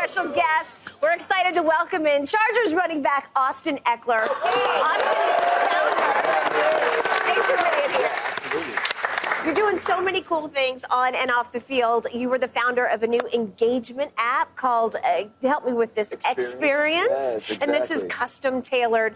special guest. We're excited to welcome in Chargers running back Austin Ekeler. Thanks for being here. You're doing so many cool things on and off the field. You were the founder of a new engagement app called, help me with this, Experience. Yes, exactly. And this is custom-tailored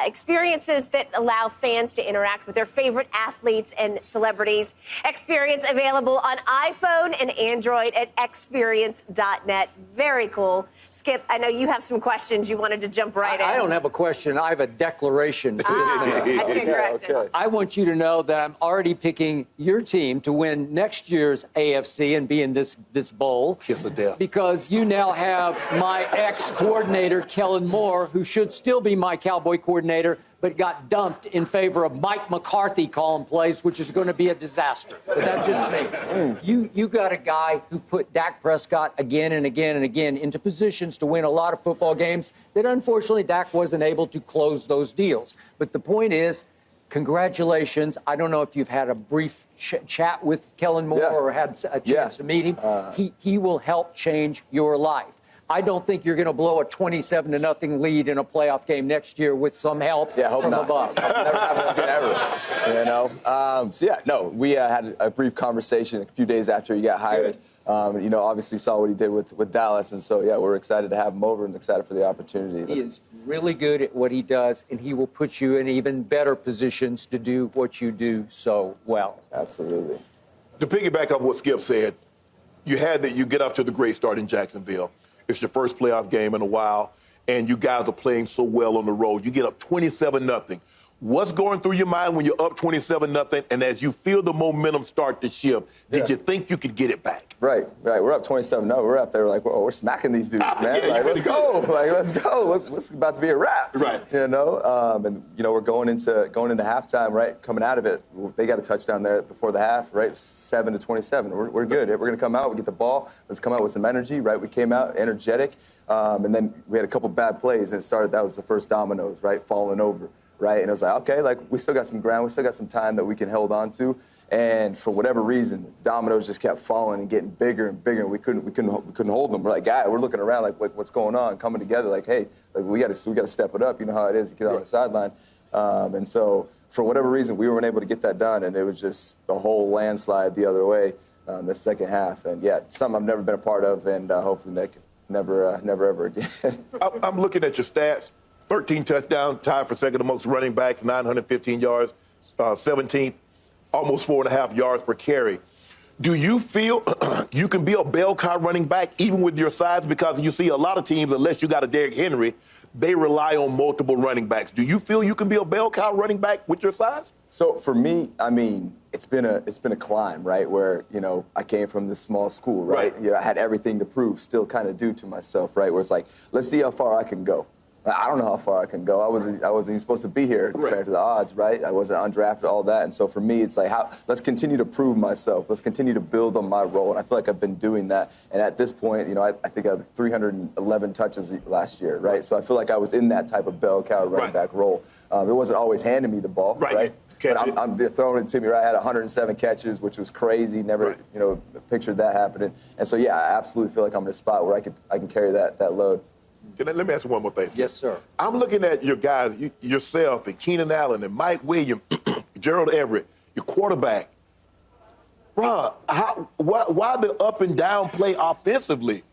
experiences that allow fans to interact with their favorite athletes and celebrities. Experience available on iPhone and Android at experience.net. Very cool. Skip, I know you have some questions. You wanted to jump right in. I don't have a question. I have a declaration for this man. I stand corrected. Okay. I want you to know that I'm already picking your team to win next year's AFC and be in this bowl. Kiss of death. Because you now have my ex-coordinator, Kellen Moore, who should still be my Cowboy coordinator, but got dumped in favor of Mike McCarthy calling plays, which is going to be a disaster. But that's just me. You got a guy who put Dak Prescott again and again and again into positions to win a lot of football games that unfortunately Dak wasn't able to close those deals. But the point is, congratulations. I don't know if you've had a brief chat with Kellen Moore or had a chance to meet him. He will help change your life. I don't think you're going to blow a 27-0 lead in a playoff game next year with some help from above. Never happens again ever, you know. We had a brief conversation a few days after he got hired. You know, obviously saw what he did with Dallas, and so we're excited to have him over and excited for the opportunity. He is really good at what he does, and he will put you in even better positions to do what you do so well. Absolutely. To piggyback off what Skip said, you get off to the great start in Jacksonville. It's your first playoff game in a while, and you guys are playing so well on the road. You get up 27-0. What's going through your mind when you're up 27-0, and as you feel the momentum start to shift, did you think you could get it back? Right. We're up 27-0. We're up there like, we're smacking these dudes, man. Let's go. Let's go. It's about to be a wrap. Right. You know, and you know we're going into halftime, right? Coming out of it, they got a touchdown there before the half, right? 7-27. We're good. We're gonna come out. We get the ball. Let's come out with some energy, right? We came out energetic, and then we had a couple bad plays, and it started. That was the first dominoes, right? Falling over. Right, and it was like, okay, like we still got some ground, we still got some time that we can hold on to, and for whatever reason, the dominoes just kept falling and getting bigger and bigger, and we couldn't hold them. We're like, we're looking around like what's going on, coming together, like, hey, like we got to step it up. You know how it is, you get on the sideline, and so for whatever reason, we weren't able to get that done, and it was just the whole landslide the other way, the second half, and something I've never been a part of, and hopefully never ever again. I'm looking at your stats. 13 touchdowns, tied for second amongst running backs, 915 yards, 17th, almost 4.5 yards per carry. Do you feel you can be a bell cow running back even with your size? Because you see a lot of teams, unless you got a Derrick Henry, they rely on multiple running backs. Do you feel you can be a bell cow running back with your size? So for me, I mean, it's been a climb, right? Where, you know, I came from this small school, right? You know, I had everything to prove, still kind of do to myself, right? Where it's like, let's see how far I can go. I don't know how far I can go. I wasn't even supposed to be here compared to the odds, right? I wasn't undrafted, all that. And so for me, it's like, let's continue to prove myself. Let's continue to build on my role. And I feel like I've been doing that. And at this point, you know, I think I had 311 touches last year, right? So I feel like I was in that type of bell cow running back role. It wasn't always handing me the ball, right? But they're throwing it to me, right? I had 107 catches, which was crazy. Never, you know, pictured that happening. And so, I absolutely feel like I'm in a spot where I can carry that load. Let me ask you one more thing. Yes, sir. I'm looking at your guys, yourself and Keenan Allen and Mike Williams, Gerald Everett, your quarterback. Bro, why the up and down play offensively?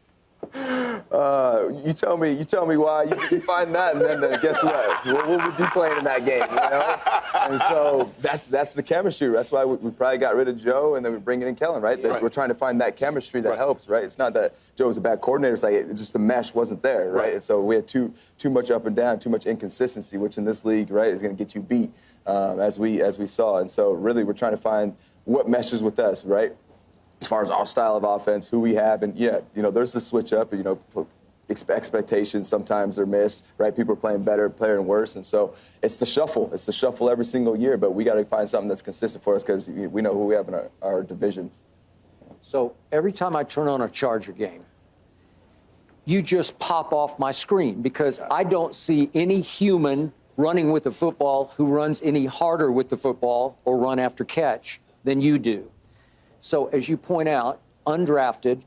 You tell me why. You find that, and then guess what? We'll be playing in that game, you know. And so that's the chemistry. That's why we probably got rid of Joe, and then we bring in Kellen, right? We're trying to find that chemistry that helps, right? It's not that Joe was a bad coordinator. It's like just the mesh wasn't there, right? And so we had too much up and down, too much inconsistency, which in this league, right, is going to get you beat, as we saw. And so really, we're trying to find what meshes with us, right? As far as our style of offense, who we have, and you know, there's the switch up. You know, expectations sometimes are missed, right? People are playing better, playing worse, and so it's the shuffle. It's the shuffle every single year. But we got to find something that's consistent for us because we know who we have in our division. So every time I turn on a Charger game, you just pop off my screen because I don't see any human running with the football who runs any harder with the football or run after catch than you do. So as you point out, undrafted.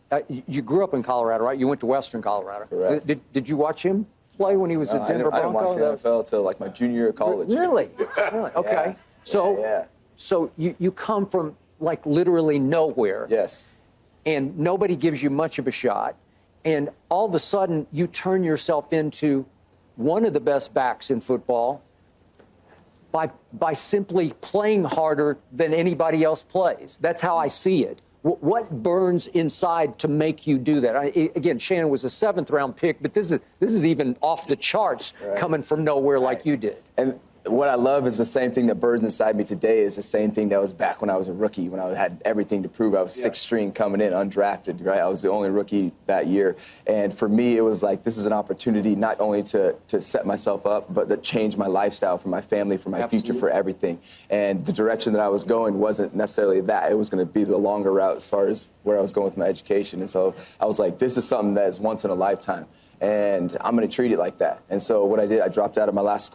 You grew up in Colorado, right? You went to Western Colorado. Correct. Did you watch him play when he was at Denver Broncos? I didn't watch the NFL until like my junior year of college. Really? Really? Okay. Yeah. So you come from like literally nowhere. Yes. And nobody gives you much of a shot. And all of a sudden, you turn yourself into one of the best backs in football by simply playing harder than anybody else plays. That's how I see it. What burns inside to make you do that? Again, Shannon was a 7th-round pick, but this is even off the charts coming from nowhere like you did. And what I love is the same thing that burns inside me today is the same thing that was back when I was a rookie, when I had everything to prove. I was 6th string coming in, undrafted, right? I was the only rookie that year. And for me, it was like, this is an opportunity not only to set myself up, but to change my lifestyle for my family, for my future, for everything. And the direction that I was going wasn't necessarily that. It was going to be the longer route as far as where I was going with my education. And so I was like, this is something that is once in a lifetime. And I'm going to treat it like that. And so what I did, I dropped out of my last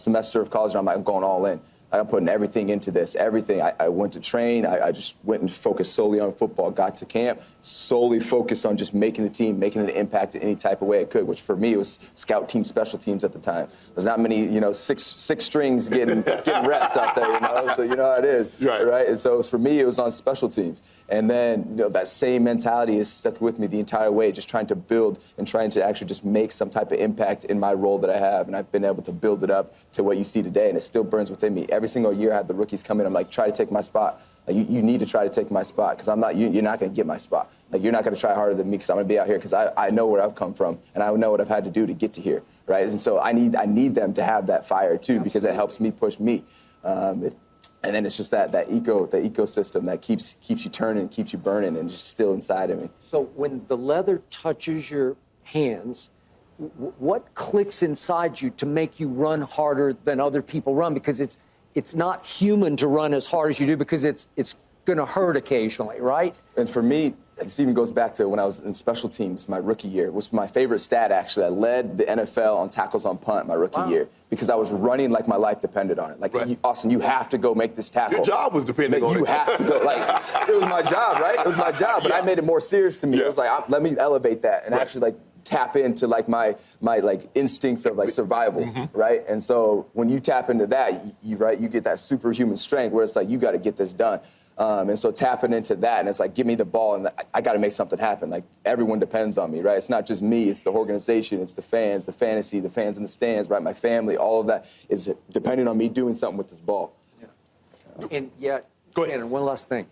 semester of college, and I'm like, I'm going all in. I'm putting everything into this, everything. I went to train. I just went and focused solely on football. Got to camp, solely focused on just making the team, making an impact in any type of way I could, which for me was scout team, special teams at the time. There's not many, six strings getting reps out there, so you know how it is, right? And so for me, it was on special teams. And then, that same mentality has stuck with me the entire way, just trying to build and trying to actually just make some type of impact in my role that I have. And I've been able to build it up to what you see today, and it still burns within me. Every single year I have the rookies come in, I'm like, try to take my spot. Like, you need to try to take my spot, because you're not going to get my spot. Like, you're not going to try harder than me, because I'm going to be out here, because I know where I've come from, and I know what I've had to do to get to here, right? And so I need them to have that fire, too, because it helps me push me. And then it's just that ecosystem that keeps you turning, keeps you burning, and just still inside of me. So when the leather touches your hands, what clicks inside you to make you run harder than other people run? Because it's not human to run as hard as you do, because it's going to hurt occasionally, right? And for me, this even goes back to when I was in special teams my rookie year. It was my favorite stat, actually. I led the NFL on tackles on punt my rookie year, because I was running like my life depended on it. Like, Austin, you have to go make this tackle. Your job was depending on it. You have to go. Like, it was my job, right? It was my job, but I made it more serious to me. It was like, let me elevate that and actually tap into my instincts of survival, right? And so when you tap into that, you get that superhuman strength where it's like, you got to get this done. And so tapping into that, and it's like, give me the ball, and I got to make something happen. Like, everyone depends on me, right? It's not just me, it's the organization, it's the fans, the fantasy, the fans in the stands, right? My family, all of that is depending on me doing something with this ball. And yet, Shannon, one last thing.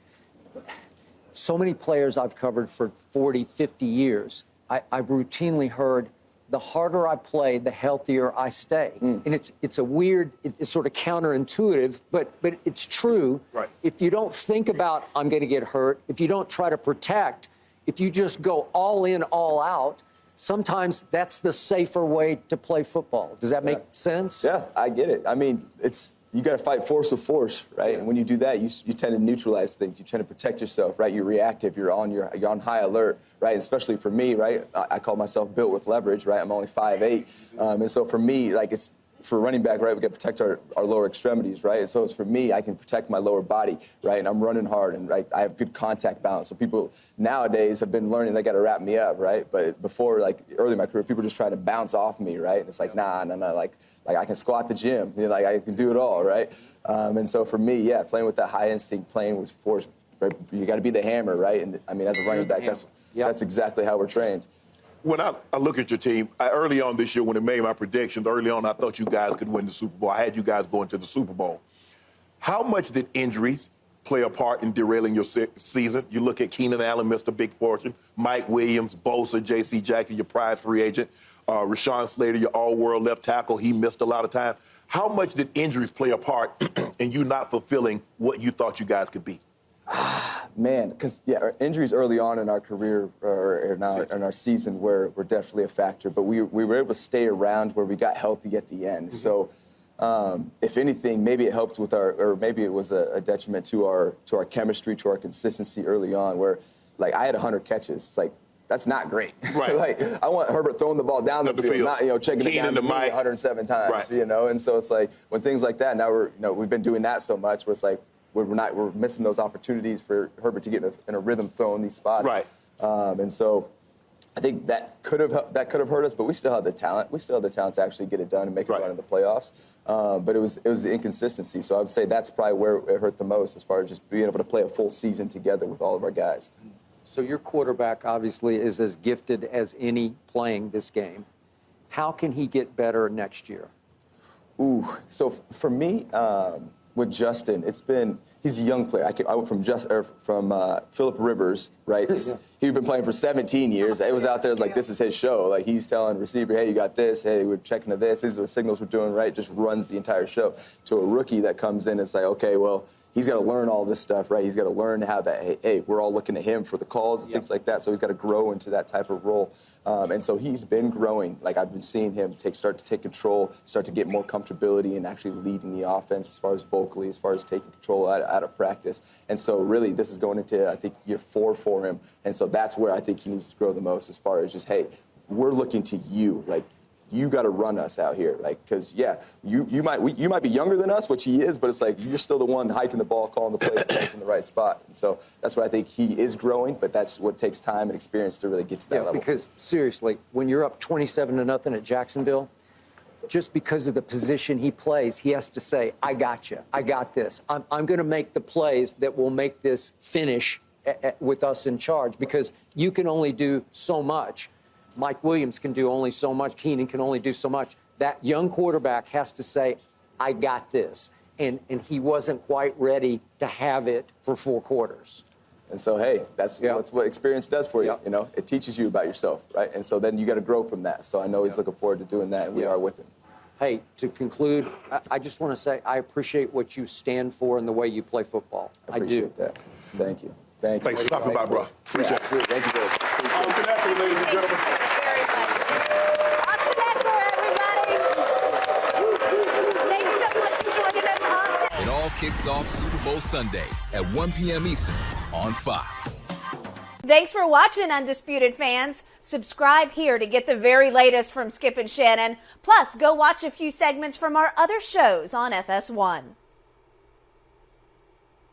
So many players I've covered for 40, 50 years, I've routinely heard, the harder I play, the healthier I stay. And it's a weird, it's sort of counterintuitive, but it's true. Right. If you don't think about, I'm going to get hurt, if you don't try to protect, if you just go all in, all out, sometimes that's the safer way to play football. Does that make sense? Yeah, I get it. I mean, you got to fight force with force, right? And when you do that, you tend to neutralize things. You tend to protect yourself, right? You're reactive. You're on high alert, right? And especially for me, right? I call myself built with leverage, right? I'm only 5'8", and so for me, it's for running back, right? We got to protect our lower extremities, right? And so it's for me, I can protect my lower body, right? And I'm running hard, and I have good contact balance. So people nowadays have been learning they got to wrap me up, right? But before, early in my career, people were just trying to bounce off me, right? And it's like, nah, like I can squat the gym, I can do it all, right? And so for me, playing with that high instinct, playing with force, right? You got to be the hammer, right? And I mean, as a running back, that's exactly how we're trained. When I look at your team, early on this year when I made my predictions, early on I thought you guys could win the Super Bowl. I had you guys going to the Super Bowl. How much did injuries play a part in derailing your season? You look at Keenan Allen, missed a big portion. Mike Williams, Bosa, J.C. Jackson, your prize free agent. Rashawn Slater, your all-world left tackle, he missed a lot of time. How much did injuries play a part in you not fulfilling what you thought you guys could be? Man, because our injuries early on in our career or in our season were definitely a factor, but we were able to stay around where we got healthy at the end. So, if anything, maybe it helped with or maybe it was a detriment to our chemistry, to our consistency early on. Where, I had 100 catches. It's like, that's not great. Right. I want Herbert throwing the ball down the field, not checking it down to me 107 times. Right. And so it's like when things like that. Now we've been doing that so much where it's like, we're missing those opportunities for Herbert to get in a rhythm throwing these spots. Right. And so I think that could have hurt us, but we still have the talent. We still have the talent to actually get it done and make it run in the playoffs. But it was the inconsistency. So I would say that's probably where it hurt the most, as far as just being able to play a full season together with all of our guys. So your quarterback obviously is as gifted as any playing this game. How can he get better next year? Ooh, so for me, with Justin, he's a young player. I went from Phillip Rivers, right? He'd been playing for 17 years. It was out there like, this is his show. Like, he's telling receiver, hey, you got this. Hey, we're checking to this. These are the signals we're doing, right? Just runs the entire show. To a rookie that comes in and it's like, okay, well, he's got to learn all this stuff, right? He's got to learn how that, hey, we're all looking to him for the calls and things like that. So he's got to grow into that type of role. And so he's been growing. Like, I've been seeing him start to take control, start to get more comfortability and actually leading the offense as far as vocally, as far as taking control out of practice. And so really this is going into, I think, year 4 for him. And so that's where I think he needs to grow the most, as far as just, hey, we're looking to you. Like, you got to run us out here, like, because you might be younger than us, which he is, but it's like you're still the one hiking the ball, calling the plays in the right spot. And so that's why I think he is growing, but that's what takes time and experience to really get to that level. Because seriously, when you're up 27-0 at Jacksonville, just because of the position he plays, he has to say, I got you, I got this. I'm going to make the plays that will make this finish with us in charge, because you can only do so much. Mike Williams can do only so much. Keenan can only do so much. That young quarterback has to say, I got this. And he wasn't quite ready to have it for 4 quarters. And so, hey, that's what experience does for you. You know, it teaches you about yourself, right? And so then you got to grow from that. So I know he's looking forward to doing that, and we are with him. Hey, to conclude, I just want to say I appreciate what you stand for and the way you play football. I appreciate that. Thank you. Thank you. Thanks for stopping by, bro. Appreciate it. Thank you, guys. Austin Ekeler, ladies and gentlemen. Very much. Austin Ekeler, everybody. Thanks so much for joining us, Austin. It all kicks off Super Bowl Sunday at 1 p.m. Eastern on Fox. Thanks for watching, Undisputed fans. Subscribe here to get the very latest from Skip and Shannon. Plus, go watch a few segments from our other shows on FS1.